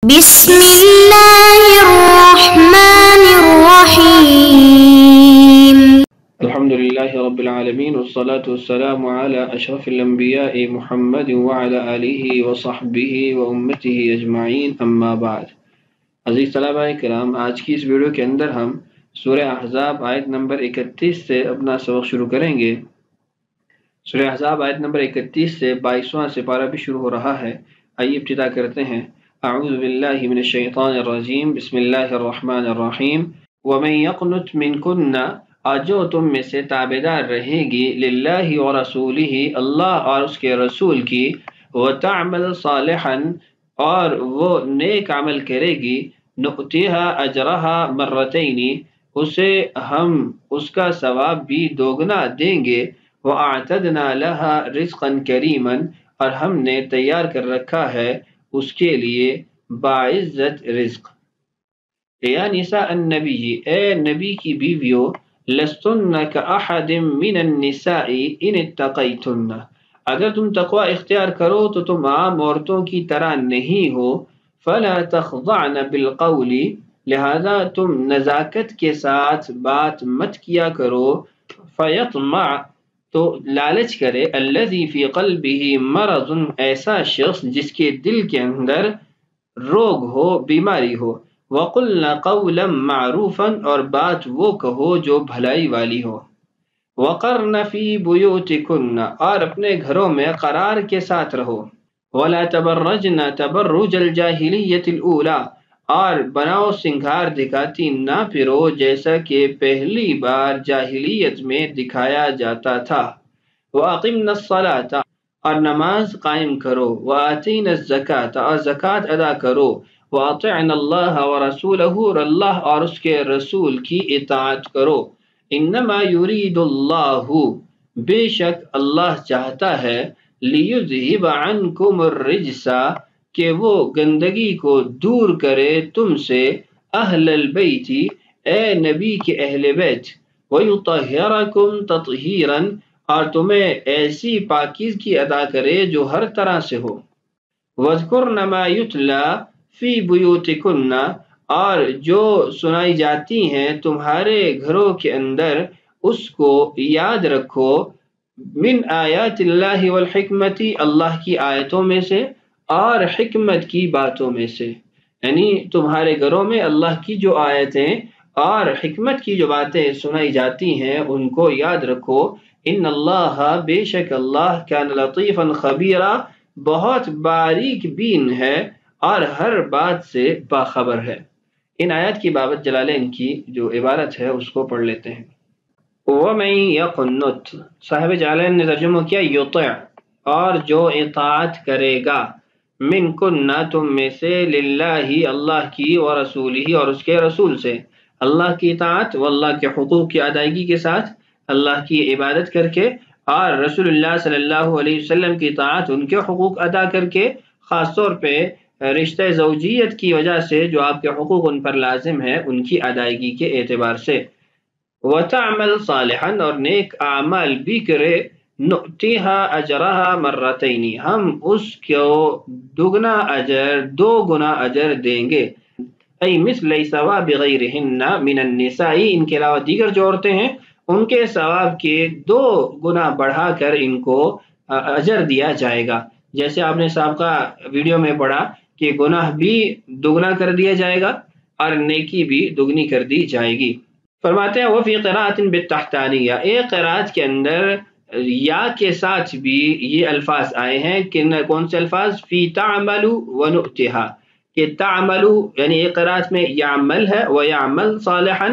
بسم الله الرحمن الرحيم. الحمد لله رب العالمين والصلاة والسلام على أشرف الأنبياء محمد وعلى آله وصحبه وأمته أجمعين أما بعد. عزیز طلباء کرام، آج کی اس ویڈیو کے اندر ہم سورہ احزاب آیت نمبر 31 سے اپنا سبق شروع کریں گے. سورہ احزاب آیت نمبر 31 سے 22واں سپارہ بھی شروع ہو رہا ہے. آئیے ابتدا کرتے ہیں. اعوذ باللہ من الشیطان الرجیم، بسم اللہ الرحمن الرحیم. ومن یقنت منکن، اور جو تم میں سے تابعدار رہے گی للہ و رسولہ، اللہ اور اس کے رسول کی، وتعمل صالحا، اور وہ نیک عمل کرے گی، نؤتیہا اجرہا مرتین، اسے ہم اس کا ثواب بھی دوگنا دیں گے، وَأَعْتَدْنَا لَهَا رِزْقًا كَرِيمًا، اور ہم نے تیار کر رکھا ہے اس کے لیے باعزت رزق. یا نساء النبی، اے نبی کی بیویو، لستن کأحد من النساء ان اتقیتن، اگر تم تقوی اختیار کرو تو تم عام عورتوں کی طرح نہیں ہو. فلا تخضعن بالقول، لہذا تم نزاکت کے ساتھ بات مت کیا کرو. فیطمع، تو لالچ کرے، الذی فی قلبہ مرض، ایسا شخص جس کے دل کے اندر روگ ہو، بیماری ہو. وَقُلْنَ قَوْلًا مَعْرُوفًا، اور بات وہ کہو جو بھلائی والی ہو. وَقَرْنَ فِي بُيُوتِكُنَّ، اور اپنے گھروں میں قرار کے ساتھ رہو. وَلَا تَبَرَّجْنَ تَبَرُّجَ الْجَاهِلِيَّةِ الْأُولَى، اور بناؤ سنگھار دکھاتی نہ پھرو جیسا کہ پہلی بار جاہلیت میں دکھایا جاتا تھا. وَأَقِمْنَ الصَّلَاةَ، اور نماز قائم کرو. وَآتِينَ الزَّكَاةَ، اور زکوٰۃ ادا کرو. وَأَطِعْنَ اللَّهَ وَرَسُولَهُ، اور اللہ اور اس کے رسول کی اطاعت کرو. انما یرید اللہ، بے شک اللہ چاہتا ہے، لیذہب عنکم الرجس، کہ وہ گندگی کو دور کرے تم سے، اہل البیت، اے نبی کے اہل بیت، ویطہرکم تطہیرا، اور تمہیں ایسی پاکیزگی عطا کرے جو ہر طرح سے ہو. وَاذْكُرْنَ مَا يُتْلَى فِي بُيُوتِكُنَّ، اور جو سنائی جاتی ہیں تمہارے گھروں کے اندر اس کو یاد رکھو. من آیات اللہ والحکمت، اللہ کی آیتوں میں سے اور حکمت کی باتوں میں سے، یعنی تمہارے گھروں میں اللہ کی جو آیتیں اور حکمت کی جو باتیں سنائی جاتی ہیں ان کو یاد رکھو. ان اللہ، بے شک اللہ، کان لطیفا خبیرا، بہت باریک بین ہے اور ہر بات سے باخبر ہے. ان آیات کی بابت جلالین کی جو عبارت ہے اس کو پڑھ لیتے ہیں. وَمَن یقنت، صاحب جلالین نے ترجمہ کیا یطع، اور جو اطاعت کرے گا، منکن، تم میں سے، للہ، اللہ کی، ورسولہ، اور اس کے رسول سے. اللہ کی اطاعت و اللہ کے حقوق کی ادائیگی کے ساتھ، اللہ کی عبادت کر کے، اور رسول اللہ صلی اللہ علیہ وسلم کی اطاعت، ان کے حقوق ادا کر کے، خاص طور پہ رشتہ زوجیت کی وجہ سے جو آپ کے حقوق ان پر لازم ہے ان کی ادائیگی کے اعتبار سے. وَتَعْمَلْ صَالِحًا، اور نیک اعمال بھی کرے، نُؤْتِهَا أَجْرَهَا مرتين، ہم اس کو دو گنا اجر دیں گے. ای مثل ثواب غیرہن من النساء، ان کے علاوہ دیگر جو عورتیں ہیں ان کے ثواب کے 2 گنا بڑھا کر ان کو اجر دیا جائے گا. جیسے آپ نے سابقہ ویڈیو میں پڑھا کہ گناہ بھی دگنا کر دیا جائے گا اور نیکی بھی دگنی کر دی جائے گی. فرماتے ہیں وفی قراءۃ بالتحتانیہ، ایک قراءت کے اندر یا کے ساتھ بھی یہ الفاظ آئے ہیں. کون سے الفاظ؟ فی تعمل ونؤتها، کہ تعمل یعنی ایک قراءت میں یعمل ہے، ویعمل صالحا،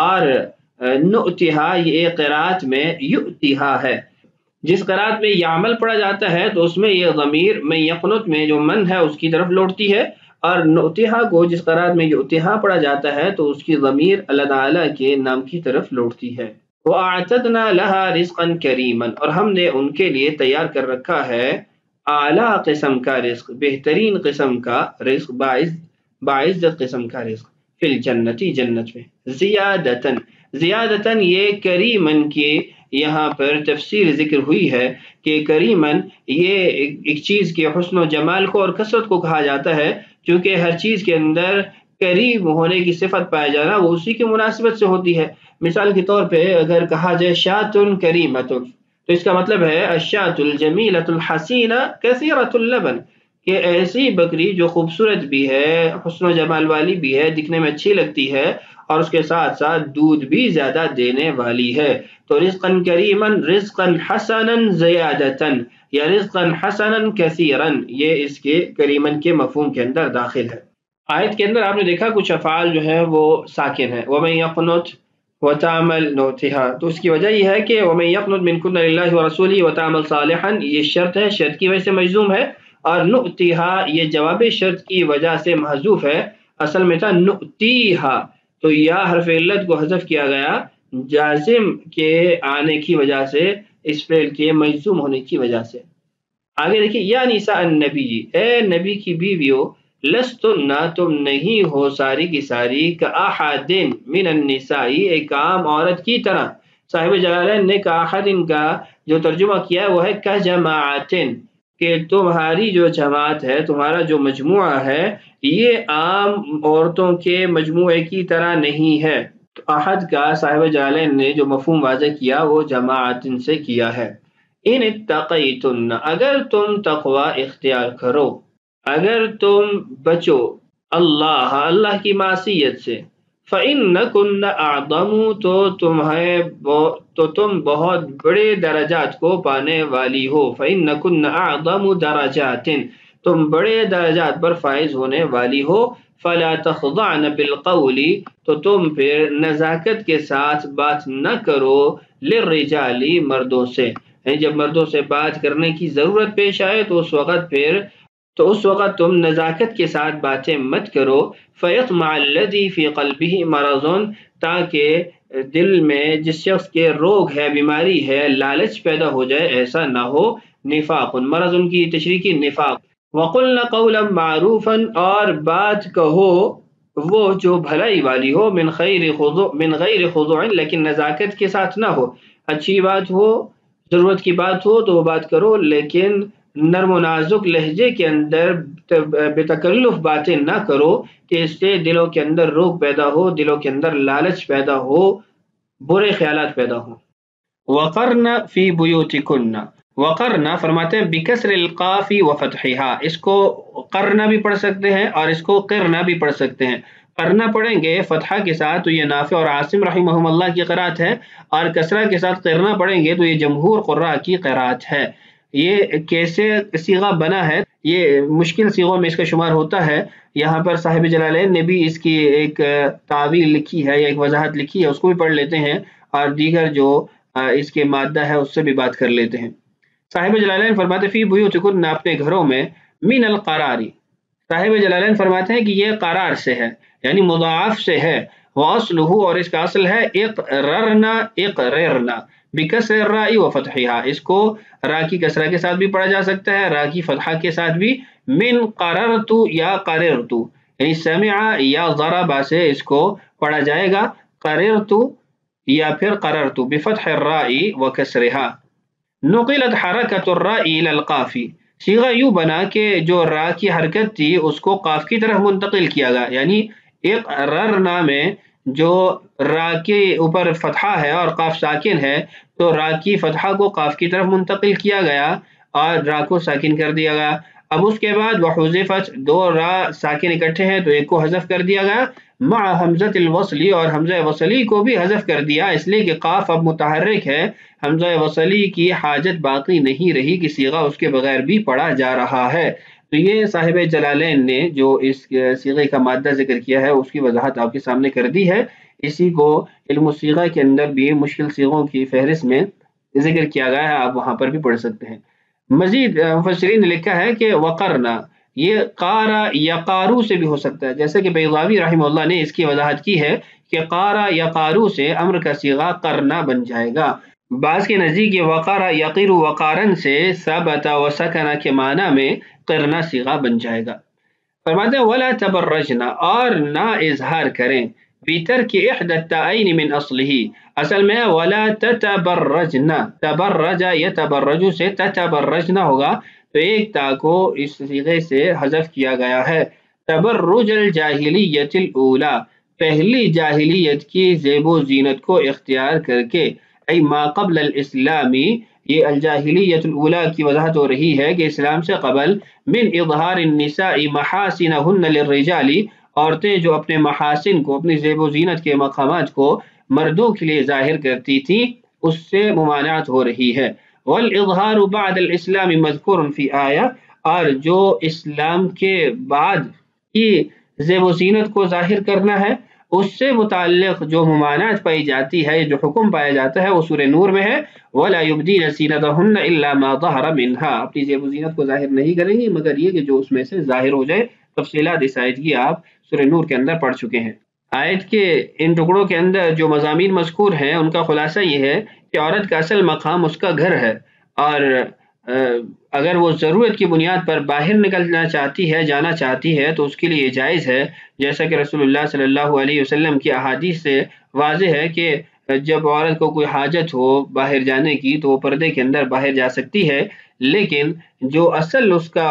اور نؤتها یہ ایک قراءت میں یؤتها ہے. جس قراءت میں یعمل پڑھا جاتا ہے تو اس میں یہ ضمیر من یقنت میں جو من ہے اس کی طرف لوٹتی ہے، اور نؤتها کو جس قراءت میں یؤتها پڑھا جاتا ہے تو اس کی ضمیر اللہ تعالیٰ کے نام کی طرف لوٹتی ہے. وَأَعْتَدْنَا لَهَا رِزْقًا كَرِيمًا، اور ہم نے ان کے لیے تیار کر رکھا ہے اعلیٰ قسم کا رزق، بہترین قسم کا رزق، باعزت قسم کا رزق. فی الجنتی، جنت میں. زیادتاً یہ کریمن کی یہاں پر تفسیر ذکر ہوئی ہے کہ کریمن یہ ایک چیز کے حسن و جمال کو اور کثرت کو کہا جاتا ہے. چونکہ ہر چیز کے اندر قریب ہونے کی صفت پایا جانا وہ اسی کی مناسبت سے ہوتی ہے۔ مثال کے طور پہ اگر کہا جائے شاۃ کریمۃ، تو اس کا مطلب ہے الشاۃ الجمیلۃ الحسینہ کثیرۃ اللبن، کہ ایسی بکری جو خوبصورت بھی ہے، حسن و جمال والی بھی ہے، دکھنے میں اچھی لگتی ہے، اور اس کے ساتھ ساتھ دودھ بھی زیادہ دینے والی ہے۔ تو رزقاً کریماً، رزقاً حسناً زیادتاً، یا رزقاً حسناً کثیراً، یہ اس کے کریماً کے مفہوم کے اندر داخل ہے۔ آیت کے اندر آپ نے دیکھا کچھ افعال جو ہے وہ ساکن ہے، وَمَن يَقْنُتْ وَتَعْمَلْ نُؤْتِهَا، تو اس کی وجہ یہ ہے کہ وَمَن يَقْنُتْ مِنكُنَّ لِلَّهِ وَرَسُولِهِ وَتَعْمَلْ صَالِحًا، یہ شرط ہے، شرط کی وجہ سے مجزوم ہے، اور نُؤْتِهَا یہ جواب شرط کی وجہ سے محذوف ہے، اصل میں تھا نُؤْتِيهَا، تو یا حرف علت کو حذف کیا گیا جازم کے آنے کی وجہ سے، اس فعل کے مجزوم ہونے کی وجہ سے۔ آگے دیکھیں، یا نساء النبی، اے نبی کی بیویوں، لستن تم نہیں ہو ساری کی ساری کاحد من النساء ایک عام عورت کی طرح۔ صاحب جلالین نے کاحد کا جو ترجمہ کیا وہ ہے کجماعت، کہ تمہاری جو جماعت ہے، تمہارا جو مجموعہ ہے، یہ عام عورتوں کے مجموعے کی طرح نہیں ہے۔ تو احد کا صاحب جلالین نے جو مفہوم واضح کیا وہ جماعت سے کیا ہے۔ ان اتقیتن، اگر تم تقوی اختیار کرو، اگر تم بچو اللہ کی معصیت سے، فَإِنَّكُنَّ أَعْظَمُ، تو تم بہت بڑے درجات کو پانے والی ہو، فَإِنَّكُنَّ أَعْظَمُ دَرَجَاتٍ، تم بڑے درجات پر فائز ہونے والی ہو، فَلَا تَخْضَعْنَ بِالْقَوْلِ، تو تم پھر نزاکت کے ساتھ بات نہ کرو، لِلرِّجَالِ مردوں سے، جب مردوں سے بات کرنے کی ضرورت پیش آئے تو اس وقت تم نزاکت کے ساتھ باتیں مت کرو، فَيَطْمَعَ الَّذِي فِي قَلْبِهِ مَرَضٌ، تاکہ دل میں جس شخص کے روگ ہے، بیماری ہے، لالچ پیدا ہو جائے، ایسا نہ ہو۔ نفاق، مرض کی تشریح کی نفاق۔ وَقُلْنَ قَوْلًا مَعْرُوفًا، اور بات کہو وہ جو بھلائی والی ہو، من غیر خضوع، لیکن نزاکت کے ساتھ نہ ہو، اچھی بات ہو، ضرورت کی بات ہو تو وہ بات کرو، لیکن نرم و نازک لہجے کے اندر بے تکلف باتیں نہ کرو کہ اس سے دلوں کے اندر روگ پیدا ہو، دلوں کے اندر لالچ پیدا ہو، برے خیالات پیدا ہوں۔ وقرن فی بیوتکن، وقرن فرماتے ہیں بکسر القاف وفتحہا، اس کو قرنا بھی پڑھ سکتے ہیں اور اس کو قرنا بھی پڑھ سکتے ہیں۔ قرنا پڑھیں گے فتحہ کے ساتھ تو یہ نافع اور عاصم رحمہم اللہ کی قرات ہے، اور کسرہ کے ساتھ قرنا پڑھیں گے تو یہ جمہور قراء کی قرات ہے۔ یہ کیسے صیغہ بنا ہے، یہ مشکل صیغوں میں اس کا شمار ہوتا ہے۔ یہاں پر صاحب جلالین نے بھی اس کی ایک تعویل لکھی ہے یا ایک وضاحت لکھی ہے، اس کو بھی پڑھ لیتے ہیں، اور دیگر جو اس کے مادہ ہے اس سے بھی بات کر لیتے ہیں۔ صاحب جلالین فرماتے فی بیوتکن، اپنے گھروں میں، من القراری، صاحب جلالین فرماتے ہیں کہ یہ قرار سے ہے، یعنی مضاعف سے ہے، واصلہ، اور اس کا اصل ہے اقررنا، اقررنا، بکسر الراء وفتحہا، اس کو را کی کسرہ کے ساتھ بھی پڑھا جا سکتا ہے، را کی فتحہ کے ساتھ بھی۔ من قررت یا قررت، یعنی سمع یا ضرب سے اس کو پڑھا جائے گا، قررت یا پھر قررت، بفتح الراء وکسرہا۔ نقلت حرکت الراء الی القاف، صیغہ یوں بنا کہ جو را کی حرکت تھی اس کو قاف کی طرف منتقل کیا گیا، یعنی اقررنا میں جو را کے اوپر فتحہ ہے اور قاف ساکن ہے تو را کی فتحہ کو قاف کی طرف منتقل کیا گیا اور را کو ساکن کر دیا گیا۔ اب اس کے بعد وحذفت، دو را ساکن اکٹھے ہیں تو ایک کو حذف کر دیا گیا، مع حمزۃ الوصلی، اور حمزہ وصلی کو بھی حذف کر دیا، اس لیے کہ قاف اب متحرک ہے، حمزہ وصلی کی حاجت باقی نہیں رہی کہ صیغہ اس کے بغیر بھی پڑھا جا رہا ہے۔ تو یہ صاحب جلالین نے جو اس صیغے کا مادہ ذکر کیا ہے اس کی وضاحت آپ کے سامنے کر دی ہے۔ اسی کو علم الصیغہ کے اندر بھی مشکل صیغوں کی فہرست میں ذکر کیا گیا ہے، آپ وہاں پر بھی پڑھ سکتے ہیں۔ مزید مفسرین نے لکھا ہے کہ وقرنا، یہ قارا یا قارو سے بھی ہو سکتا ہے، جیسے کہ بیضاوی رحمہ اللہ نے اس کی وضاحت کی ہے کہ قارا یا قارو سے امر کا صیغہ قرنا بن جائے گا۔ بعض کے نزدیک یہ وقارا یقیر وقارن سے ثبت و سکن کے معنی میں قرنا صیغہ بن جائے گا۔ فرماتے ہیں ولا تبرجنا، اور نہ اظہار کریں، بترک احدى التائین من اصلہ، اصل میں ولا تتبرجنا، تبرج یتبرج سے تتبرجنا ہوگا، تو ایک تا کو اس صیغے سے حذف کیا گیا ہے۔ تبرج الجاہلیت الاولی، پہلی جاہلیت کی زیب و زینت کو اختیار کر کے، ای ما قبل الاسلامی، یہ الجاہلیت الاولی کی وضاحت ہو رہی ہے کہ اسلام سے قبل، من اظہار النساء محاسنہن للرجال، عورتیں جو اپنے محاسن کو، اپنی زیب و زینت کے مقامات کو مردوں کے لیے ظاہر کرتی تھی، اس سے ممانعت ہو رہی ہے۔ والاظہار بعد الاسلام مذکور فی آیہ، اور جو اسلام کے بعد کی زیب و زینت کو ظاہر کرنا ہے، اس سے متعلق جو ممانعت پائی جاتی ہے، جو حکم پایا جاتا ہے، وہ سورہ نور میں ہے، وَلَا يُبْدِينَ زِينَتَهُنَّ إِلَّا مَا ظَهَرَ مِنْهَا، اپنی زیب و زینت کو ظاہر نہیں کریں گی مگر یہ کہ جو اس میں سے ظاہر ہو جائے۔ تفصیلات اس آیت کی آپ سورہ نور کے اندر پڑھ چکے ہیں۔ آیت کے ان ٹکڑوں کے اندر جو مضامین مذکور ہیں، ان کا خلاصہ یہ ہے کہ عورت کا اصل مقام اس کا گھر ہے، اور اگر وہ ضرورت کی بنیاد پر باہر نکلنا چاہتی ہے، جانا چاہتی ہے، تو اس کے لیے جائز ہے، جیسا کہ رسول اللہ صلی اللہ علیہ وسلم کی احادیث سے واضح ہے کہ جب عورت کو کوئی حاجت ہو باہر جانے کی تو وہ پردے کے اندر باہر جا سکتی ہے، لیکن جو اصل اس کا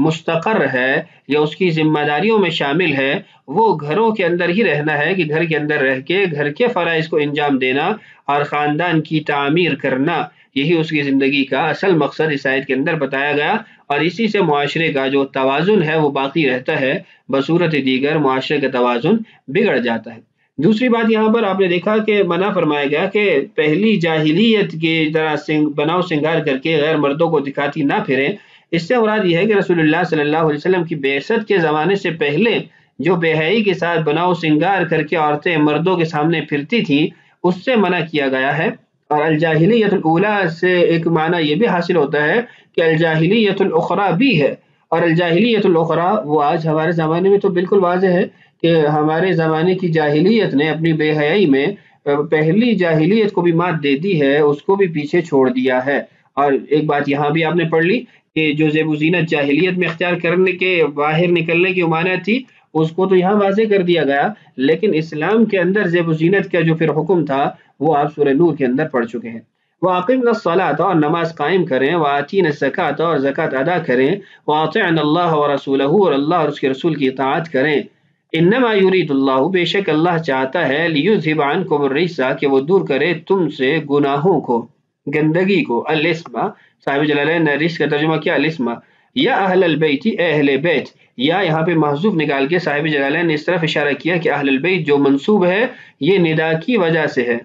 مستقر ہے یا اس کی ذمہ داریوں میں شامل ہے، وہ گھروں کے اندر ہی رہنا ہے، کہ گھر کے اندر رہ کے گھر کے فرائض کو انجام دینا اور خاندان کی تعمیر کرنا، یہی اس کی زندگی کا اصل مقصد اس آیت کے اندر بتایا گیا، اور اسی سے معاشرے کا جو توازن ہے وہ باقی رہتا ہے، بصورت دیگر معاشرے کا توازن بگڑ جاتا ہے۔ دوسری بات یہاں پر آپ نے دیکھا کہ منع فرمایا گیا کہ پہلی جاہلیت کی طرح بناؤ سنگار کر کے غیر مردوں کو دکھاتی نہ پھریں۔ اس سے مراد یہ ہے کہ رسول اللہ صلی اللہ علیہ وسلم کی بعثت کے زمانے سے پہلے جو بے حیائی کے ساتھ بناؤ سنگار کر کے عورتیں مردوں کے سامنے پھرتی تھیں، اس سے منع کیا گیا ہے۔ اور الجاہلیت الاولی سے ایک معنی یہ بھی حاصل ہوتا ہے کہ الجاہلیت الاخری بھی ہے، اور الجاہلیت الاخری وہ آج ہمارے زمانے میں تو بالکل واضح ہے کہ ہمارے زمانے کی جاہلیت نے اپنی بے حیائی میں پہلی جاہلیت کو بھی مات دے دی ہے، اس کو بھی پیچھے چھوڑ دیا ہے۔ اور ایک بات یہاں بھی آپ نے پڑھ لی کہ جو زیب و زینت جاہلیت میں اختیار کرنے کے باہر نکلنے کی ممانعت تھی، اس کو تو یہاں واضح کر دیا گیا، لیکن اسلام کے اندر زیب و زینت کا جو پھر حکم تھا وہ آپ سورہ نور کے اندر پڑھ چکے ہیں۔ وَأَقِمْنَا الصَّلَاةَ، اور نماز قائم کریں، وَآتِينَا الزَّكَاةَ، اور زکوٰۃ ادا کریں، وَأَطِعْنَا اللَّهَ وَرَسُولَهُ، اور اللہ اور اس کے رسول کی اطاعت کریں۔ انما یرید اللہ، بے شک اللہ چاہتا ہے، لیذھب عنکم الرجس، کہ وہ دور کرے تم سے گناہوں کو، گندگی کو، الاسم، صاحب جلالین نے رجس کا ترجمہ کیا الاسم، یا اہل البیت، اے اہل بیت، یا یہاں پہ محذوف نکال کے صاحب جلالین نے اس طرف اشارہ کیا کہ اہل البیت جو منصوب ہے یہ ندا کی وجہ سے ہے،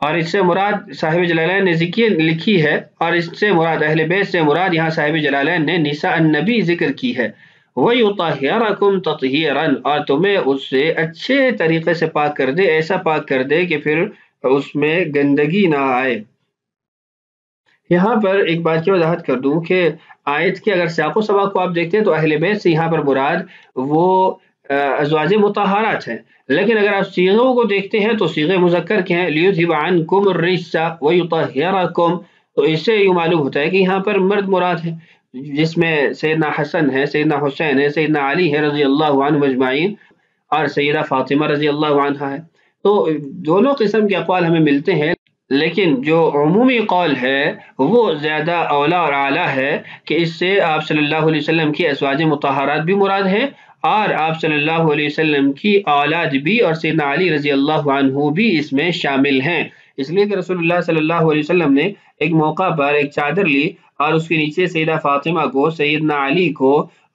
اور اس سے مراد صاحب جلالین نے ذکر لکھی ہے، اور اس سے مراد اہل بیت سے مراد یہاں صاحب جلالین نے نساء النبی ذکر کی ہے۔ وَيُطَهِّرَكُمْ تَطْهِيرًا، اور تمہیں اس سے اچھے طریقے سے پاک کر دے، ایسا پاک کر دے کہ پھر اس میں گندگی نہ آئے۔ یہاں پر ایک بات کی وضاحت کر دوں کہ آیت کے اگر سیاق و سباق کو آپ دیکھتے ہیں تو اہل بیت سے یہاں پر مراد وہ ازواج مطہرات ہیں، لیکن اگر آپ صیغوں کو دیکھتے ہیں تو صیغے مذکر کے ہیں، لیذھب عنکم الرجس ویطہرکم، تو اس سے یہ معلوم ہوتا ہے کہ یہاں پر مرد مراد ہے، جس میں سیدنا حسن ہے، سیدنا حسین ہے، سیدنا علی ہے رضی اللہ عنہ اجمعین، اور سیدہ فاطمہ رضی اللہ عنہا ہے۔ تو دونوں قسم کے اقوال ہمیں ملتے ہیں، لیکن جو عمومی قول ہے وہ زیادہ اولا اور اعلیٰ ہے کہ اس سے آپ صلی اللہ علیہ وسلم کی ازواج مطہرات بھی مراد ہیں، اور آپ صلی اللہ علیہ وسلم کی اولاد بھی، اور سیدنا علی رضی اللہ عنہ بھی اس میں شامل ہیں، اس لیے کہ رسول اللہ صلی اللہ علیہ وسلم نے ایک موقع پر ایک چادر لی اور اس کے نیچے سیدہ فاطمہ کو، سیدنا علی کو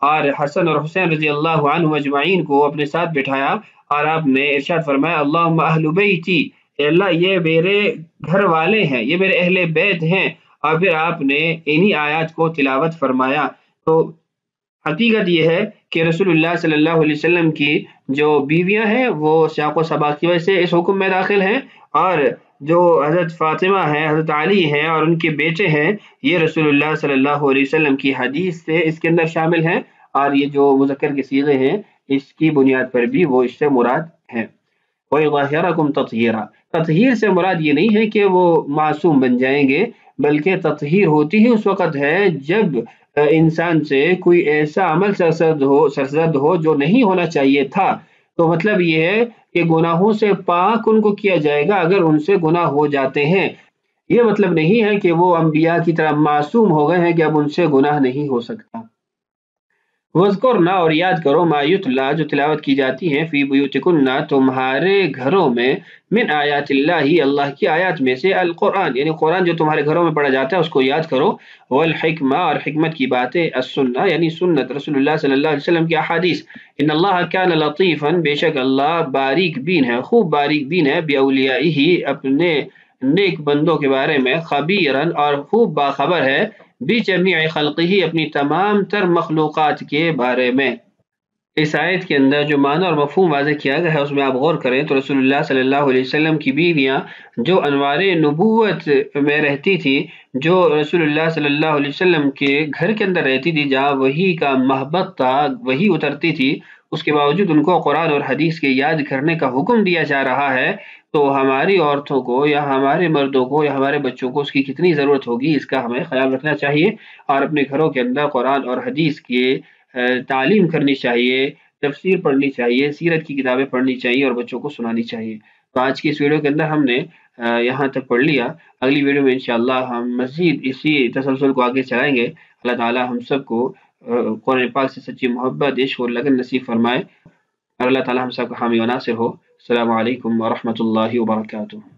اور حسن اور حسین رضی اللہ عنہ اجمعین کو اپنے ساتھ بٹھایا، اور آپ نے ارشاد فرمایا اللہم اہل بیتی، اے اللہ یہ میرے گھر والے ہیں، یہ میرے اہل بیت ہیں، اور پھر آپ نے انہی آیات کو تلاوت فرمایا۔ تو حقیقت یہ ہے کہ رسول اللہ صلی اللہ علیہ وسلم کی جو بیویاں ہیں وہ سیاق و سباق کی وجہ سے اس حکم میں داخل ہیں، اور جو حضرت فاطمہ ہیں، حضرت علی ہیں اور ان کے بیٹے ہیں، یہ رسول اللہ صلی اللہ علیہ وسلم کی حدیث سے اس کے اندر شامل ہیں، اور یہ جو مذکر کے صیغے ہیں اس کی بنیاد پر بھی وہ اس سے مراد ہیں۔ وَيُطَهِّرَكُمْ تَطْهِيرًا، تطہیر سے مراد یہ نہیں ہے کہ وہ معصوم بن جائیں گے، بلکہ تطہیر ہوتی ہی اس وقت ہے جب انسان سے کوئی ایسا عمل سرزد ہو جو نہیں ہونا چاہیے تھا، تو مطلب یہ ہے کہ گناہوں سے پاک ان کو کیا جائے گا اگر ان سے گناہ ہو جاتے ہیں، یہ مطلب نہیں ہے کہ وہ انبیاء کی طرح معصوم ہو گئے ہیں کہ اب ان سے گناہ نہیں ہو سکتا۔ وذکرنا اور یاد کرو ما یتلا جو تلاوت کی جاتی ہیں فی بیوتکننا تمہارے گھروں میں من آیات اللہ اللہ کی آیات میں سے القرآن یعنی قرآن جو تمہارے گھروں میں پڑھا جاتا ہے اس کو یاد کرو والحکمہ اور حکمت کی باتیں السنہ یعنی سنت رسول اللہ صلی اللہ علیہ وسلم کی احادیث ان اللہ کان لطیفا بے شک اللہ باریک بین ہے خوب باریک بین ہے باولیائہ اپنے نیک بندوں کے بارے میں خبیرن اور خوب باخبر ہے بجمیع خلقہ اپنی تمام تر مخلوقات کے بارے میں۔ اس آیت کے اندر جو معنی اور مفہوم واضح کیا گیا ہے اس میں آپ غور کریں تو رسول اللہ صلی اللہ علیہ وسلم کی بیویاں جو انوار نبوت میں رہتی تھی جو رسول اللہ صلی اللہ علیہ وسلم کے گھر کے اندر رہتی تھی جہاں وحی کا محبت تھا وحی اترتی تھی اس کے باوجود ان کو قرآن اور حدیث کے یاد کرنے کا حکم دیا جا رہا ہے تو ہماری عورتوں کو یا ہمارے مردوں کو یا ہمارے بچوں کو اس کی کتنی ضرورت ہوگی اس کا ہمیں خیال رکھنا چاہیے اور اپنے گھروں کے اندر قرآن اور حدیث کے تعلیم کرنی چاہیے تفسیر پڑھنی چاہیے سیرت کی کتابیں پڑھنی چاہیے اور بچوں کو سنانی چاہیے۔ تو آج کی اس ویڈیو کے اندر ہم نے یہاں تک پڑھ لیا اگلی ویڈیو میں انشاءاللہ ہم مزید اسی تسلسل کو آگے چلائیں گے۔ اللہ تعالی ہم سب کو قرآن پاک سے سچی محبت عشق اور لگن نصیب فرمائے اور اللہ تعالی ہم سب کا حامی و ناصر ہو۔ السلام علیکم ورحمۃ اللہ وبرکاتہ۔